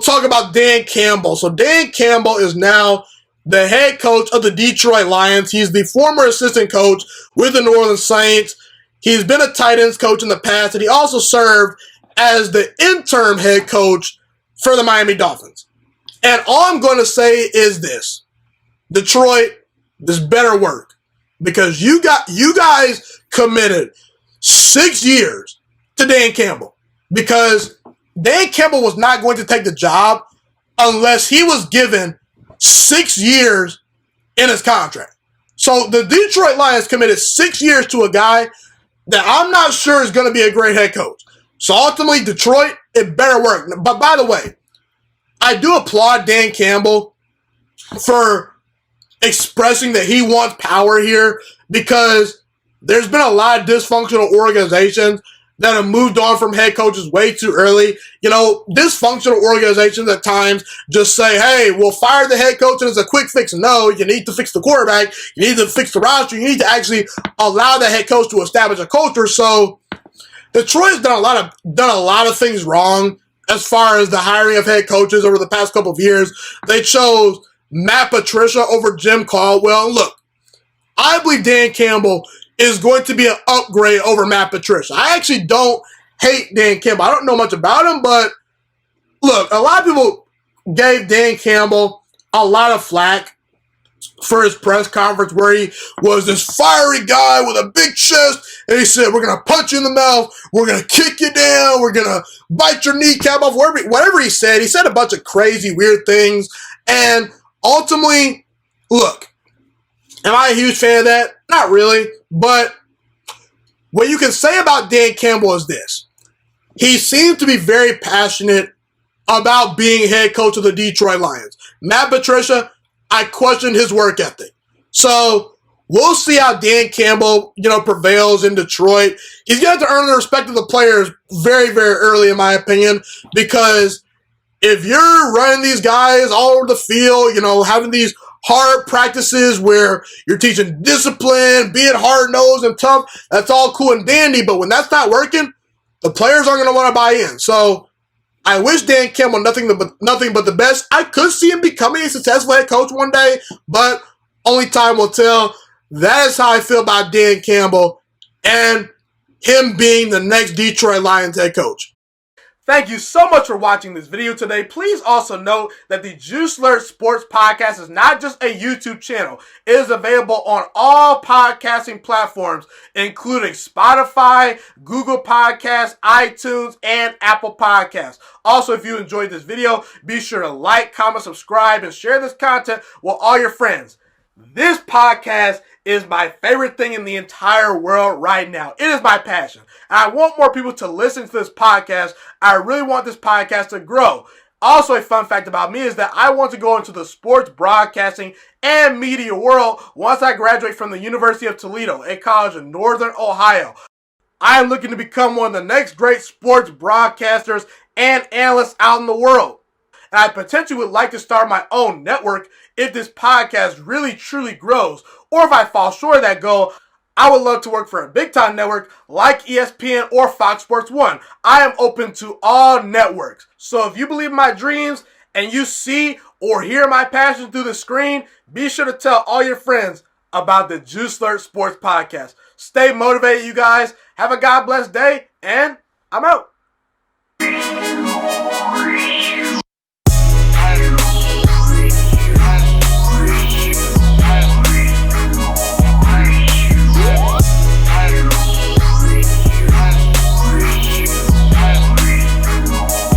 talk about Dan Campbell. So Dan Campbell is now the head coach of the Detroit Lions. He's the former assistant coach with the New Orleans Saints. He's been a tight ends coach in the past, and he also served as the interim head coach for the Miami Dolphins. And all I'm going to say is this. Detroit, this better work. Because you guys committed 6 years to Dan Campbell. Because Dan Campbell was not going to take the job unless he was given 6 years in his contract. So the Detroit Lions committed 6 years to a guy that I'm not sure is going to be a great head coach. So ultimately, Detroit, it better work. But by the way, I do applaud Dan Campbell for expressing that he wants power here, because there's been a lot of dysfunctional organizations that have moved on from head coaches way too early. You know, dysfunctional organizations at times just say, hey, we'll fire the head coach and it's a quick fix. No, you need to fix the quarterback. You need to fix the roster. You need to actually allow the head coach to establish a culture. So Detroit's done a lot of things wrong as far as the hiring of head coaches over the past couple of years. They chose Matt Patricia over Jim Caldwell. And look, I believe Dan Campbell is going to be an upgrade over Matt Patricia. I actually don't hate Dan Campbell. I don't know much about him, but look, a lot of people gave Dan Campbell a lot of flack for his press conference where he was this fiery guy with a big chest, and he said, we're going to punch you in the mouth, we're going to kick you down, we're going to bite your kneecap off, whatever he said. He said a bunch of crazy, weird things, and ultimately, look, am I a huge fan of that? Not really. But what you can say about Dan Campbell is this. He seems to be very passionate about being head coach of the Detroit Lions. Matt Patricia, I questioned his work ethic. So we'll see how Dan Campbell, prevails in Detroit. He's going to have to earn the respect of the players very, very early, in my opinion, because if you're running these guys all over the field, having these hard practices where you're teaching discipline, being hard-nosed and tough, that's all cool and dandy, but when that's not working, the players aren't going to want to buy in. So I wish Dan Campbell nothing but the best. I could see him becoming a successful head coach one day, but only time will tell. That is how I feel about Dan Campbell and him being the next Detroit Lions head coach. Thank you so much for watching this video today. Please also note that the juiciest Sports Podcast is not just a YouTube channel. It is available on all podcasting platforms, including Spotify, Google Podcasts, iTunes, and Apple Podcasts. Also, if you enjoyed this video, be sure to like, comment, subscribe, and share this content with all your friends. This podcast is my favorite thing in the entire world right now. It is my passion. And I want more people to listen to this podcast. I really want this podcast to grow. Also, a fun fact about me is that I want to go into the sports broadcasting and media world once I graduate from the University of Toledo, a college in Northern Ohio. I am looking to become one of the next great sports broadcasters and analysts out in the world. And I potentially would like to start my own network if this podcast really truly grows. Or if I fall short of that goal, I would love to work for a big-time network like ESPN or Fox Sports 1. I am open to all networks. So if you believe in my dreams and you see or hear my passion through the screen, be sure to tell all your friends about the juiciest Sports Podcast. Stay motivated, you guys. Have a God-blessed day, and I'm out.